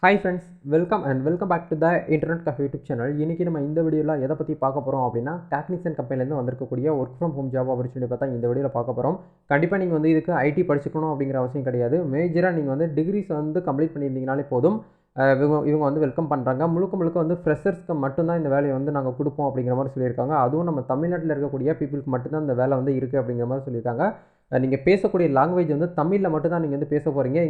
Hi friends, welcome back to the internet cafe YouTube channel. இன்றைக்கி நம்ம இந்த வீடியோவில் எதை பற்றி பார்க்க போகிறோம் அப்படின்னா, காக்னிசன் கம்பெனிலேருந்து வந்திருக்கக்கூடிய work from home job opportunity பார்த்தா இந்த வீடியோவில் பார்க்க போகிறோம். கண்டிப்பாக நீங்கள் வந்து இதுக்கு ஐடி படிச்சுக்கணும் அப்படிங்கிற அவசியம் கிடையாது. மேஜராக நீங்கள் வந்து டிகிரிஸ் வந்து கம்ப்ளீட் பண்ணியிருந்தீங்கனாலே போதும். இவங்க வந்து வெல்கம் பண்ணுறாங்க. முழுக்க வந்து ஃப்ரெஷர்ஸ்க்கு மட்டும்தான் இந்த வேலையை வந்து நாங்கள் கொடுப்போம் அப்படிங்கிற மாதிரி சொல்லியிருக்காங்க. அதுவும் நம்ம தமிழ்நாட்டில் இருக்கக்கூடிய பீப்புளுக்கு மட்டும்தான் இந்த வேலை வந்து இருக்குது அப்படிங்கிற மாதிரி சொல்லியிருக்காங்க. நீங்கள் பேசக்கூடிய லாங்குவேஜ் வந்து தமிழில் மட்டும் தான் நீங்கள் வந்து பேச போகிறீங்க.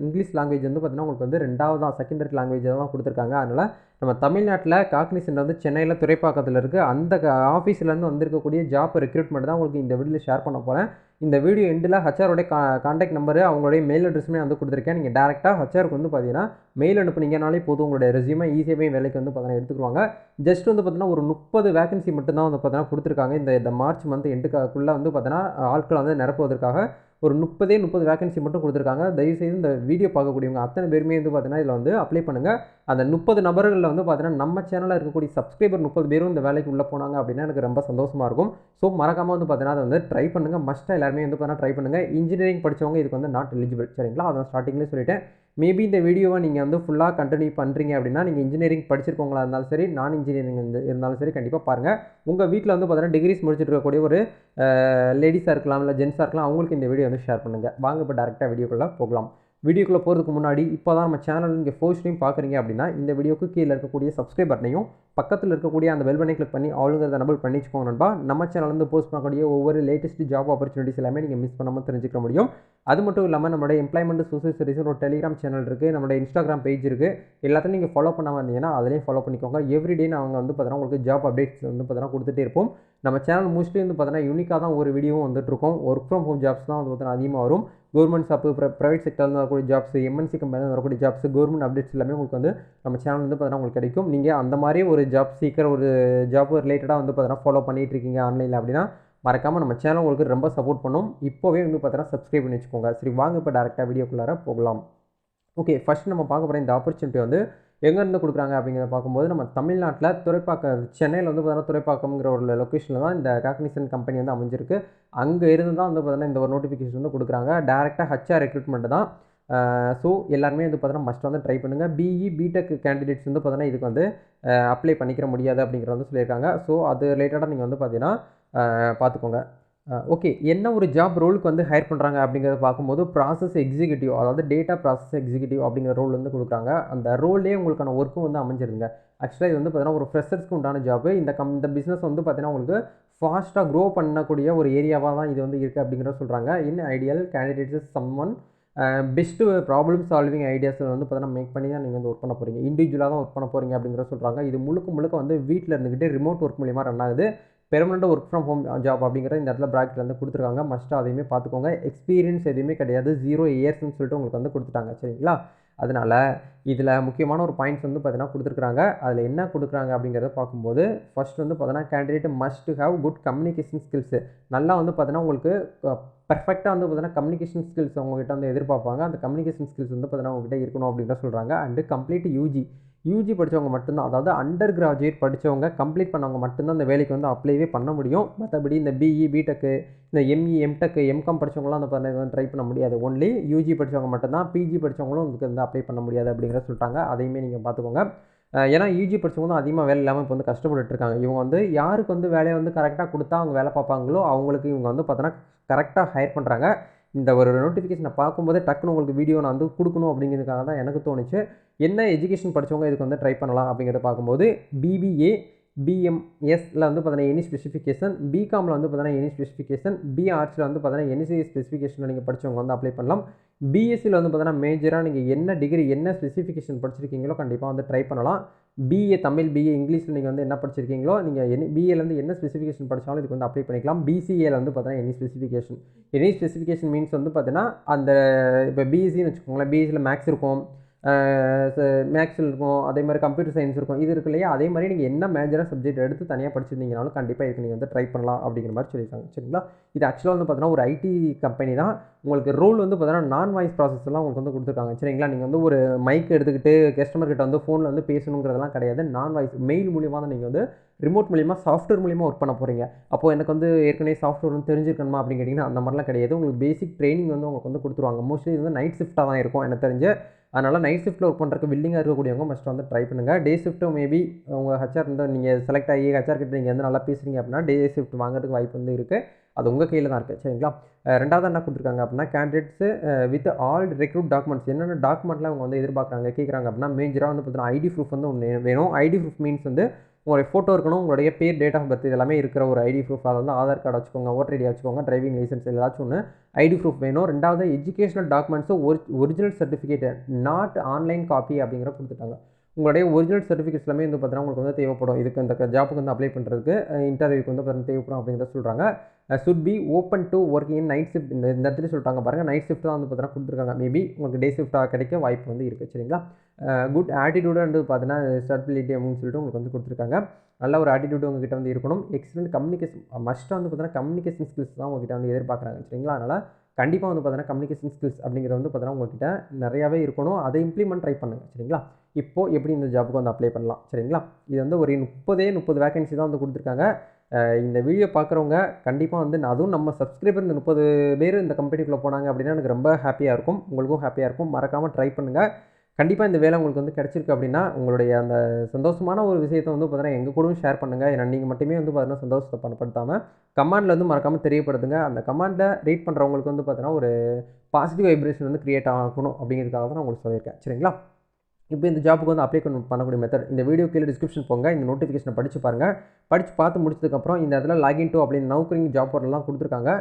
இங்கிலீஷ் லாங்குவேஜ் வந்து பார்த்தீங்கன்னா உங்களுக்கு வந்து ரெண்டாவதாக செகண்டரி லாங்குவேஜ் தான் கொடுத்துருக்காங்க. அதனால் நம்ம தமிழ்நாட்டில் காக்னிசன் வந்து சென்னையில் துறைப்பாக்கத்தில் இருக்குது. அந்த ஆஃபீஸ்லேருந்து வந்திருக்கக்கூடிய ஜாப் ரெக்ரூட்மெண்ட் தான் உங்களுக்கு இந்த வீடியோவில் ஷேர் பண்ண போகிறேன். இந்த வீடியோ எண்டில் ஹச்ஆரோடைய கான்டாக்ட் நம்பரு, அவங்களுடைய மெயில் அட்ரஸுமே வந்து கொடுத்துருக்கேன். நீங்கள் டேரெக்டாக ஹச்ஆருக்கு வந்து பார்த்தீங்கன்னா மெயில் அனுப்புனீங்கனாலே போதும். உங்களுடைய ரெஸ்யூமை ஈஸியாகவே வேலைக்கு வந்து பார்த்தீங்கன்னா எடுத்துக்குவாங்க. ஜஸ்ட் வந்து பார்த்தீங்கன்னா ஒரு 30 வேகன்சி மட்டும்தான் வந்து பார்த்தீங்கன்னா கொடுத்துருக்காங்க. இந்த மார்ச் மந்த் எண்டுக்குள்ளே வந்து பார்த்தீங்கன்னா ஆட்களை வந்து நிரப்புவதற்காக ஒரு 30 வேகன்சி மட்டும் கொடுத்துருக்காங்க. தயவுசெய்து இந்த வீடியோ பார்க்கக்கூடியவங்க அத்தனை பேருமே வந்து பார்த்தீங்கன்னா இதில் வந்து அப்ளை பண்ணுங்கள். அந்த 30 நபர்களில் வந்து பார்த்தீங்கன்னா நம்ம சேனலில் இருக்கக்கூடிய சப்ஸ்கிரைபர் 30 பேரும் இந்த வேலைக்கு உள்ளே போனாங்க அப்படின்னா எனக்கு ரொம்ப சந்தோஷமாக இருக்கும். ஸோ மறக்காமல் வந்து பார்த்தீங்கன்னா அதை வந்து ட்ரை பண்ணுங்கள். மஸ்ட்டாக எல்லாருமே வந்து பார்த்தீங்கன்னா ட்ரை பண்ணுங்கள். இன்ஜினியரிங் படித்தவங்க இதுக்கு வந்து நாட் எலிஜிபிள், சரிங்களா? அதை ஸ்டார்டிங்லேயே சொல்லிட்டேன். மேபி இந்த வீடியோவை நீங்கள் வந்து ஃபுல்லாக கண்டினியூ பண்ணுறீங்க அப்படின்னா, நீங்கள் இன்ஜினியரிங் படிச்சிருக்கவங்களா இருந்தாலும் சரி, நான் இன்ஜினியரிங் இருந்தாலும் சரி, கண்டிப்பாக பாருங்கள். உங்கள் வீட்டில் வந்து பார்த்தீங்கன்னா டிகிரிஸ் முடிச்சுட்டு இருக்கக்கூடிய ஒரு லேடிஸாக இருக்கலாம், இல்லை ஜென்ஸாக இருக்கலாம், அவங்களுக்கு இந்த வீடியோ வந்து ஷேர் பண்ணுங்கள். வாங்க இப்போ டேரெக்டாக வீடியோக்குள்ளே போகலாம். வீடியோக்குள்ளே போகிறதுக்கு முன்னாடி இப்போ தான் நம்ம சேனல் நீங்கள் ஃபர்ஸ்ட் டைம் பார்க்குறீங்க அப்படின்னா, இந்த வீடியோக்கு கீழே இருக்கக்கூடிய சப்ஸ்கிரைப் பட்டனையும் பக்கத்தில் இருக்கக்கூடிய அந்த பெல் பட்டனை கிளிக் பண்ணி ஆளுங்கிறத நம்பர் பண்ணிச்சுக்கோங்க நண்பா. நம்ம சேனல்லேருந்து போஸ்ட் பண்ணக்கூடிய ஒவ்வொரு லேட்டஸ்ட் ஜாப் ஆப்பர்ச்சுனிட்டிஸ் எல்லாமே நீங்கள் மிஸ் பண்ணாமல் தெரிஞ்சுக்க முடியும். அது மட்டும் இல்லாமல் நம்மளுடைய எம்ப்ளாய்மெண்ட் சோசியல் சர்வீஸ் ஒரு டெலிகிராம் சேனல் இருக்குது, நம்மளுடைய இன்ஸ்டாகிராம் பேஜ் இருக்குது. எல்லாத்தையும் நீங்கள் ஃபாலோ பண்ணாமல் இருந்தீங்கன்னா அதிலையும் ஃபாலோ பண்ணிக்கோங்க. எவ்ரிடே நாங்கள் வந்து பார்த்தீங்கன்னா உங்களுக்கு ஜாப் அப்டேட்ஸ் வந்து பார்த்தீங்கன்னா கொடுத்துட்டே இருப்போம். நம்ம சேனல் மோஸ்ட்லி வந்து பார்த்தீங்கன்னா யூனிக்காக தான் ஒரு வீடியோவும் வந்துட்டுருக்கோம். ஒர்க் ஃப்ரம் ஹோம் ஜாப்ஸ் தான் வந்து பார்த்தீங்கன்னா அதிகமாக வரும். கவர்மெண்ட் ஜாப்பு, ப்ரைவேட் செக்டர்லேருந்து வரக்கூடிய ஜாப்ஸ், எம்என்சி கம்பெனிலேருந்து வரக்கூடிய ஜாப்ஸ், கவர்மெண்ட் அப்டேட்ஸ் எல்லாமே உங்களுக்கு வந்து நம்ம சேனல் வந்து பார்த்தீங்கன்னா உங்களுக்கு கிடைக்கும். நீங்கள் அந்த மாதிரி ஒரு ஜாப் சீக்கிரம் ஒரு ஜாப் ரிலேட்டடாக வந்து பார்த்தீங்கன்னா ஃபாலோ பண்ணிகிட்டு இருக்கீங்க ஆன்லைனில் அப்படின்னா, மறக்காமல் நம்ம சேனல் உங்களுக்கு ரொம்ப சப்போர்ட் பண்ணும். இப்போவே வந்து பார்த்தீங்கன்னா சப்ஸ்கிரைப் பண்ணி வச்சுக்கோங்க. சரி, வாங்க இப்போ டேரெக்டாக வீடியோக்குள்ளார போகலாம். ஓகே, ஃபஸ்ட் நம்ம பார்க்க போகிற இந்த ஆப்பர்ச்சுனிட்டி வந்து எங்கேருந்து கொடுக்குறாங்க அப்படிங்கிறத பார்க்கும்போது, நம்ம தமிழ்நாட்டில் துறைப்பாக்கம், சென்னையில் வந்து பார்த்தீங்கன்னா துறைப்பாக்கம்ங்கிற ஒரு லொக்கேஷனில் தான் இந்த காக்னிசன் கம்பெனி வந்து அமைஞ்சிருக்கு. அங்கே இருந்து தான் வந்து பார்த்தீங்கன்னா இந்த ஒரு நோட்டிஃபிகேஷன் வந்து கொடுக்குறாங்க. டேரெக்டாக ஹச்ஆர் ரெக்ரூட்மெண்ட் தான். ஸோ எல்லாருமே வந்து பார்த்தீங்கன்னா மஸ்ட் வந்து ட்ரை பண்ணுங்கள். பிஇ, பிடெக் கேண்டிடேட்ஸ் வந்து பார்த்தீங்கன்னா இதுக்கு வந்து அப்ளை பண்ணிக்கிற முடியாது அப்படிங்கிறத வந்து சொல்லியிருக்காங்க. ஸோ அது ரிலேட்டடாக நீங்கள் வந்து பார்த்தீங்கன்னா பார்த்துக்கோங்க. ஓகே, என்ன ஒரு ஜாப் ரோலுக்கு வந்து ஹையர் பண்ணுறாங்க அப்படிங்கிறத பார்க்கும்போது, ப்ராசஸ் எக்ஸிக்யூட்டிவ், அதாவது டேட்டா ப்ராசஸ் எக்ஸிக்யூட்டிவ் அப்படிங்கிற ரோல் வந்து கொடுக்குறாங்க. அந்த ரோல்லே உங்களுக்கான ஒர்க்கும் வந்து அமைஞ்சிருங்க. ஆக்சுவலாக இது வந்து பார்த்தீங்கன்னா ஒரு ஃப்ரெஷர்ஸ்க்கு உண்டான ஜாப். இந்த பிஸ்னஸ் வந்து பார்த்தீங்கன்னா உங்களுக்கு ஃபாஸ்ட்டாக க்ரோ பண்ணக்கூடிய ஒரு ஏரியாவாக தான் இது வந்து இருக்குது அப்படிங்கிறத சொல்கிறாங்க. In ideal candidates is someone best problem solving ideas வந்து பார்த்தீங்கன்னா மேக் பண்ணி தான் நீங்கள் வந்து ஒர்க் பண்ண போகிறீங்க. இண்டிவிஜுவலாக தான் ஒர்க் பண்ண போகிறீங்க அப்படிங்கிறத சொல்கிறாங்க. இது முழுக்க வந்து வீட்டில் இருந்துக்கிட்டே ரிமோட் ஒர்க் மூலிமா ரன் ஆகுது. Permanent work from home job அப்படிங்கிற இந்த இடத்துல ப்ராக்கெட்டில் வந்து கொடுத்துருக்காங்க. மஸ்ட்டாக அதையுமே பார்த்துக்கோங்க. எக்ஸ்பீரியன்ஸ் எதுவுமே கிடையாது, 0 இயர்ஸ்ன்னு சொல்லிட்டு உங்களுக்கு வந்து கொடுத்துட்டாங்க, சரிங்களா? அதனால் இதில் முக்கியமான ஒரு பாயிண்ட்ஸ் வந்து பார்த்தீங்கன்னா கொடுத்துருக்காங்க. அதில் என்ன கொடுக்குறாங்க அப்படிங்கிறத பார்க்கும்போது, ஃபர்ஸ்ட் வந்து பார்த்தீங்கன்னா candidate must have good communication skills. நல்லா வந்து பார்த்தீங்கன்னா உங்களுக்கு பர்ஃபெக்டாக வந்து பார்த்தீங்கன்னா கம்யூனிகேஷன் ஸ்கில்ஸ் அவங்ககிட்ட வந்து எதிர்பார்ப்பாங்க. அந்த கம்யூனிகேஷன் ஸ்கில்ஸ் வந்து பார்த்தீங்கன்னா உங்ககிட்ட இருக்கணும் அப்படின்ற சொல்கிறாங்க. அண்டு கம்ப்ளீட் யூஜி படித்தவங்க மட்டும்தான், அதாவது அண்டர் கிராஜுவேட் படித்தவங்க கம்ப்ளீட் பண்ணவங்க மட்டும்தான் இந்த வேலைக்கு வந்து அப்ளைவே பண்ண முடியும். மற்றபடி இந்த பிஇ, பிடெக்கு, இந்த எம்இ, எம்டெக், எம்காம் படித்தவங்களாம் அந்த வந்து ட்ரை பண்ண முடியாது. ஒன்லி யூஜி படித்தவங்க மட்டும்தான். பிஜி படித்தவங்களும் இதுக்கு வந்து அப்ளை பண்ண முடியாது அப்படிங்கிறத சொல்லிட்டாங்க. அதையுமே நீங்கள் பார்த்துக்கோங்க. ஏன்னா யூஜி படித்தவங்க தான் அதிகமாக வேலை இல்லாமல் இப்போ வந்து கஷ்டப்பட்டு இருக்காங்க. இவங்க வந்து யாருக்கு வந்து வேலையை வந்து கரெக்டாக கொடுத்தா அவங்க வேலை பார்ப்பாங்களோ அவங்களுக்கு இவங்க வந்து பார்த்தோன்னா கரெக்டாக ஹையர் பண்ணுறாங்க. இந்த ஒரு நோட்டிஃபிகேஷனை பார்க்கும்போதே டக்குன்னு உங்களுக்கு வீடியோ நான் வந்து கொடுக்கணும் அப்படிங்கிறதுக்காக தான் எனக்கு தோணுச்சு. என்ன எஜுகேஷன் படித்தவங்க இதுக்கு வந்து ட்ரை பண்ணலாம் அப்படிங்கிறத பார்க்கும்போது, பிபிஏ, பிஎம்எஸ்ல வந்து பார்த்தீங்கன்னா எனி ஸ்பெசிஃபிகேஷன், பிகாமில் வந்து பார்த்தீங்கன்னா எனி ஸ்பெசிஃபிகேஷன், பிஆர்ட்ஸில் வந்து பார்த்தீங்கன்னா என்சி ஸ்பெசிஃபிகேஷனில் நீங்கள் படித்தவங்க வந்து அப்ளை பண்ணலாம். பிஎஸ்சியில் வந்து பார்த்தீங்கன்னா மேஜராக நீங்கள் என்ன டிகிரி, என்ன ஸ்பெசிஃபிகேஷன் படிச்சிருக்கீங்களோ கண்டிப்பாக வந்து ட்ரை பண்ணலாம். பிஏ தமிழ், பிஏ இங்கிலீஷில் நீங்கள் வந்து என்ன படிச்சிருக்கீங்களோ, நீங்கள் பிஏலேருந்து என்ன ஸ்பெசிஃபிகேஷன் படித்தாலும் இதுக்கு வந்து அப்ளை பண்ணிக்கலாம். பிசிஏல வந்து பார்த்தீங்கன்னா எனி ஸ்பெசிஃபிகேஷன் மீன்ஸ் வந்து பார்த்தீங்கன்னா அந்த இப்போ பிஎஸ்சின்னு வச்சுக்கோங்களேன், பிஎஸ்சியில் மேக்ஸ் இருக்கும், மேக்ஸில் இருக்கும், அதே மாதிரி கம்ப்யூட்டர் சயின்ஸ் இருக்கும், இது இருக்கு இல்லையா? அதே மாதிரி நீங்கள் என்ன மேஜராக சப்ஜெக்ட் எடுத்து தனியாக படிச்சிருந்தீங்கனாலும் கண்டிப்பாக இதுக்கு நீங்கள் வந்து ட்ரை பண்ணலாம் அப்படிங்கிற மாதிரி சொல்லியிருக்காங்க, சரிங்களா? இது ஆக்சுவலாக வந்து பார்த்தீங்கன்னா ஒரு ஐடி கம்பெனி தான். உங்களுக்கு ரோல் வந்து பார்த்தீங்கன்னா நான் வாய்ஸ் ப்ராசஸ்லாம் உங்களுக்கு வந்து கொடுத்துருக்காங்க, சரிங்களா? நீங்கள் வந்து ஒரு மைக் எடுத்துக்கிட்டு கஸ்டமர் கிட்ட வந்து ஃபோனில் வந்து பேசணுங்கிறதெல்லாம் கிடையாது. நான் வாய்ஸ் மெயில் மூலிமா தான் நீங்கள் வந்து ரிமோட் மூலிமா, சாஃப்ட்வேர் மூலிமா ஒர்க் பண்ண போகிறீங்க. அப்போது எனக்கு வந்து ஏற்கனவே சாஃப்ட்வேர் வந்து தெரிஞ்சிருக்கணுமா அப்படின்னு கேட்டிங்கன்னா அந்த மாதிரிலாம் கிடையாது. உங்களுக்கு பேசிக் ட்ரைனிங் வந்து உங்களுக்கு வந்து கொடுத்துருவாங்க. மோஸ்ட்லி இது வந்து நைட் ஷிஃப்ட்டாக தான் இருக்கும் எனக்கு தெரிஞ்சு. அதனால் நைட் ஷிஃப்ட்டில் ஒர்க் பண்ணுறதுக்கு வில்லிங்காக இருக்கக்கூடியவங்க மஸ்ட் வந்து ட்ரை பண்ணுங்கள். டே ஷிஃப்ட்டும் மேபி உங்கள் ஹெச்ஆர் வந்து நீங்கள் செலக்ட் ஆகி ஹெச்ஆர் கிட்ட நீங்கள் வந்து நல்லா பேசுகிறீங்க அப்படின்னா டே ஷிஃப்ட் வாங்குறதுக்கு வாய்ப்பு வந்து இருக்குது. அது உங்கள் கையில் தான் இருக்குது. சரிங்களா? ரெண்டாவது என்ன கொடுத்துருக்காங்க அப்படின்னா candidates with all recruit documents என்னென்ன டாக்குமெண்ட்லாம் அவங்க வந்து எதிர்பார்க்குறாங்க கேட்குறாங்க அப்படின்னா மேஜராக வந்து பார்த்தீங்கன்னா ஐடி ப்ரூஃப் வந்து ஒன்று வேணும். ஐடி ப்ரூஃப் மீன்ஸ் வந்து உங்களுடைய ஃபோட்டோ இருக்கணும், உங்களுடைய பேர், டேட் ஆஃப் பர்த் இதெல்லாமே இருக்கிற ஒரு ஐடி ப்ரூஃப். அதை வந்து ஆதார் கார்டு வச்சுக்கோங்க, ஓட்டர் ஐடி வச்சுக்கோங்க, டிரைவிங் லைசன்ஸ் ஏதாச்சும் ஒன்று ஐடி ப்ரூஃப் வேணும். ரெண்டாவது educational documents original certificate not online copy அப்படிங்கிற கொடுத்துட்டாங்க. உங்களுடைய ஒரிஜினல் சர்டிஃபிகேட்ஸ் எல்லாமே வந்து பார்த்தீங்கன்னா உங்களுக்கு வந்து தேவைப்படும். இதுக்கு இந்த ஜாப்புக்கு வந்து அப்ளை பண்ணுறதுக்கு இன்டர்வியூக்கு வந்து பார்த்தீங்கன்னா தேவைப்படும் அப்படிங்கிறத சொல்கிறாங்க. Should be open to working in night shift. இந்த இடத்துல சொல்லிட்டாங்க பாருங்கள், நைட் ஷிஃப்ட் தான் வந்து பார்த்தீங்கன்னா கொடுத்துருக்காங்க. மேபி உங்களுக்கு டே ஷிஃப்ட்டாக கிடைக்க வாய்ப்பு வந்து இருக்குது. சரிங்களா? குட் ஆட்டிடியூடு வந்து பார்த்தீங்கன்னா ஸ்டெபிலிட்டி அப்படின்னு சொல்லிட்டு உங்களுக்கு வந்து கொடுத்துருக்காங்க. நல்ல ஒரு ஆட்டிடியூடு உங்ககிட்ட வந்து இருக்கணும். எக்ஸலண்ட் கம்யூனிகேஷன் மஸ்ட்டாக வந்து பார்த்தீங்கன்னா கம்யூனிகேஷன் ஸ்கில்ஸ் தான் உங்ககிட்ட வந்து எதிர்பார்க்குறாங்க. சரிங்களா? அதனால் கண்டிப்பாக வந்து பார்த்தீங்கன்னா கம்யூனிகேஷன் ஸ்கில்ஸ் அப்படிங்கிறது வந்து பார்த்தீங்கன்னா உங்ககிட்ட நிறையாவே இருக்கணும். அதை இம்ப்ளிமெண்ட் ட்ரை பண்ணுங்கள். சரிங்களா? இப்போது எப்படி இந்த ஜாப்புக்கு வந்து அப்ளை பண்ணலாம்? சரிங்களா? இது வந்து ஒரு 30 வேகன்சி தான் வந்து கொடுத்துருக்காங்க. இந்த வீடியோ பார்க்குறவங்க கண்டிப்பாக வந்து அதுவும் நம்ம சப்ஸ்கிரைபர் இந்த 30 பேர் இந்த கம்பெனிக்குள்ளே போனாங்க அப்படின்னா எனக்கு ரொம்ப ஹாப்பியாக இருக்கும், உங்களுக்கும் ஹாப்பியாக இருக்கும். மறக்காமல் ட்ரை பண்ணுங்கள். கண்டிப்பாக இந்த வேலை உங்களுக்கு வந்து கிடச்சிருக்கு அப்படின்னா உங்களுடைய அந்த சந்தோஷமான ஒரு விஷயத்தை வந்து பார்த்தீங்கன்னா எங்கள் கூடவும் ஷேர் பண்ணுங்கள். ஏன்னா நீங்கள் மட்டுமே வந்து பார்த்தீங்கன்னா சந்தோஷத்தை படுத்தாமல் கமெண்டில் வந்து மறக்காமல் தெரியப்படுத்துங்க. அந்த கமெண்டில் ரீட் பண்ணுறவங்களுக்கு வந்து பார்த்தீங்கன்னா ஒரு பாசிட்டிவ் வைப்ரேஷன் வந்து க்ரியேட் ஆகணும் அப்படிங்கிறதுக்காக தான் நான் உங்களுக்கு சொல்லியிருக்கேன். சரிங்களா? இப்போ இந்த ஜாப்புக்கு வந்து அப்ளை பண்ணக்கூடிய மெத்தட் இந்த வீடியோ கீழே டிஸ்கிரிப்ஷன் போங்க. இந்த நோட்டிஃபிகேஷனை படித்து பாருங்கள். படித்து பார்த்து முடிச்சதுக்கப்புறம் இந்த இடத்துல லாகின் டு அப்படின்னு நௌக்கரிங் ஜாப் போர்டெல்லாம் கொடுத்துருக்காங்க.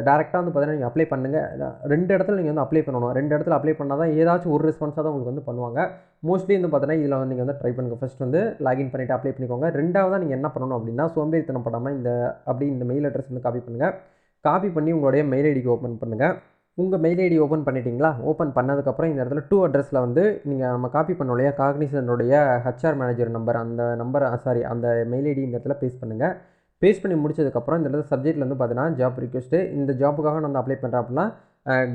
டேரெக்டாக வந்து பார்த்தீங்கன்னா நீங்கள் அப்ளை பண்ணுங்கள். 2 இடத்துல நீங்கள் வந்து அப்ளை பண்ணணும். 2 இடத்துல அப்ளை பண்ணால் தான் ஏதாச்சும் ஒரு ரெஸ்பான்ஸாக தான் உங்களுக்கு வந்து பண்ணுவாங்க. மோஸ்ட்லி வந்து பார்த்தீங்கன்னா இதில் வந்து நீங்கள் வந்து ட்ரை பண்ணுங்கள். ஃபஸ்ட் வந்து லாகின் பண்ணிவிட்டு அப்ளை பண்ணிக்கோங்க. ரெண்டாவதாக நீங்கள் என்ன பண்ணணும் அப்படின்னா சோம்பேறித்தனம் படாமல் இந்த மெயில் அட்ரஸ் வந்து காப்பி பண்ணுங்கள். காப்பி பண்ணி உங்களுடைய மெயில் ஐடிக்கு ஓப்பன் பண்ணுங்கள். உங்கள் மெயில் ஐடி ஓப்பன் பண்ணிட்டீங்களா? ஓப்பன் பண்ணதுக்கப்புறம் இந்த இடத்துல டூ அட்ரஸில் வந்து நீங்கள் நம்ம காப்பி பண்ணோம் இல்லையா காக்னிசனுடைய ஹெச்ஆர் மேனேஜர் நம்பர், அந்த நம்பர் அந்த மெயில் ஐடி இந்த இடத்துல பேஸ்ட் பண்ணுங்கள். பேஸ்ட் பண்ணி முடிச்சதுக்கப்புறம் இந்த இடத்துல சப்ஜெக்ட்டில் வந்து பார்த்தீங்கன்னா ஜாப் ரிக்வெஸ்ட்டு இந்த ஜாப்புக்காக நான் வந்து அப்ளை பண்ணுறேன் அப்படின்னா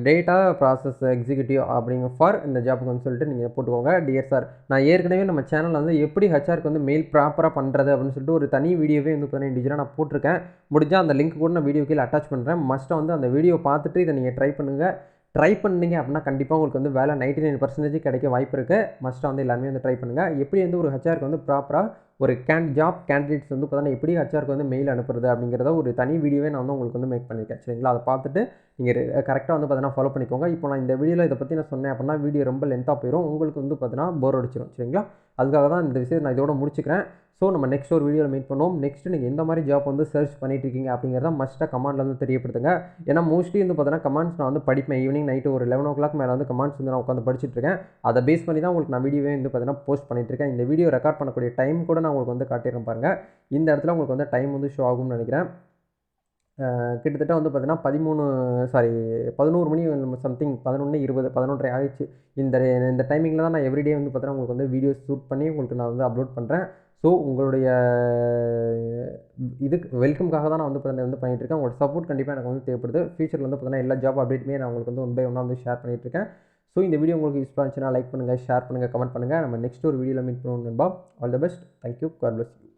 டேட்டா ப்ராசஸ் எக்ஸிக்யூட்டிவ் அப்படிங்க ஃபார் இந்த ஜாப்புக்கு வந்து சொல்லிட்டு நீங்கள் போட்டுக்கோங்க. டியர் சார், நான் ஏற்கனவே நம்ம சேனலில் வந்து எப்படி ஹெச்ஆருக்கு வந்து மெயில் ப்ராப்பராக பண்ணுறது அப்படின்னு சொல்லிட்டு ஒரு தனி வீடியோவே வந்து பார்த்தீங்கன்னா இண்டிவிஜுவலாக நான் போட்டிருக்கேன். முடிஞ்சால் அந்த லிங்க் கூட நான் வீடியோ கீழே அட்டாச் பண்ணுறேன். மஸ்ட்டாக வந்து அந்த வீடியோ பார்த்துட்டு இதை நீங்கள் ட்ரை பண்ணுங்கள். ட்ரை பண்ணிங்க அப்படின்னா கண்டிப்பாக உங்களுக்கு வந்து வேலை 99% கிடைக்க வாய்ப்பு இருக்குது. மஸ்ட்டாக வந்து எல்லாருமே வந்து ட்ரை பண்ணுங்கள். எப்படி வந்து ஒரு ஹெச்ஆருக்கு வந்து ப்ராப்பராக ஒரு ஜாப் கேண்டிடேட்ஸ் வந்து பார்த்தீங்கன்னா எப்படி ஹெச்ஆருக்கு வந்து மெயில் அனுப்புறது அப்படிங்கிறத ஒரு தனி வீடியோவே நான் வந்து உங்களுக்கு வந்து மேக் பண்ணியிருக்கேன். சரிங்களா? அதை பார்த்துட்டு நீங்கள் கரெக்டாக வந்து பார்த்தீங்கன்னா ஃபாலோ பண்ணிக்கோங்க. இப்போ நான் இந்த வீடியோவில் இதை பற்றி நான் சொன்னேன் அப்படின்னா வீடியோ ரொம்ப லென்த்தாக போயிடும், உங்களுக்கு வந்து பார்த்தீங்கன்னா போர் அடிச்சிடும். சரிங்களா? அதுக்காக தான் இந்த விஷயத்தை நான் இதோட முடிச்சுக்கிறேன். ஸோ நம்ம நெக்ஸ்ட் ஒரு வீடியோவில் மீட் பண்ணுவோம். நெக்ஸ்ட்டு நீங்கள் எந்த மாதிரி ஜாப் வந்து சர்ச் பண்ணிட்டு இருக்கீங்க அப்படிங்கிறத மஸ்ட்டாக கமெண்ட்டில் வந்து தெரியப்படுத்துங்க. ஏன்னா மோஸ்ட்லி வந்து பார்த்தீங்கன்னா கமெண்ட்ஸ் நான் வந்து படிப்பேன். ஈவினிங் நைட்டு ஒரு 11 o'clock மேலே வந்து கமெண்ட்ஸ் வந்து நான் உட்காந்து படிச்சுட்டு இருக்கேன். அதை பேஸ் பண்ணி தான் உங்களுக்கு நான் வீடியோவே வந்து பார்த்தீங்கன்னா போஸ்ட் பண்ணிட்டு இருக்கேன். இந்த வீடியோ ரெக்கார்ட் பண்ணக்கூடிய டைம் கூட நான் உங்களுக்கு வந்து காட்டிடுறேன் பாருங்கள். இந்த இடத்துல உங்களுக்கு வந்து டைம் வந்து ஷோ ஆகும்னு நினைக்கிறேன். கிட்டத்தட்ட வந்து பார்த்தீங்கன்னா 11 மணி சம்திங் 11:20 11:30 ஆகிடுச்சு. இந்த டைமிங்கில் தான் நான் எவ்ரிடே வந்து பார்த்தீங்கன்னா உங்களுக்கு வந்து வீடியோ ஷூட் பண்ணி உங்களுக்கு நான் வந்து அப்லோட் பண்ணுறேன். ஸோ உங்களுடைய இதுக்கு வெல்கம்காக தான் நான் வந்து பண்ணிகிட்ருக்கேன். உங்களோட சப்போர்ட் கண்டிப்பாக எனக்கு வந்து தேவைப்படுது. ஃபியூச்சரில் வந்து பார்த்தீங்கன்னா எல்லா ஜாப் அப்டேட்டுமே நான் உங்களுக்கு வந்து ஒன் பை ஒன்னாக வந்து ஷேர் பண்ணிகிட்ருக்கேன். ஸோ இந்த வீடியோ உங்களுக்கு யூஸ்ஃபுல்லாக இருந்துச்சுன்னா லைக் பண்ணுங்கள், ஷேர் பண்ணுங்கள், கமெண்ட் பண்ணுங்கள். நம்ம நெக்ஸ்ட் ஒரு வீடியோவில் மீட் பண்ணுவோம் நண்பா. All the best. Thank you. God bless you.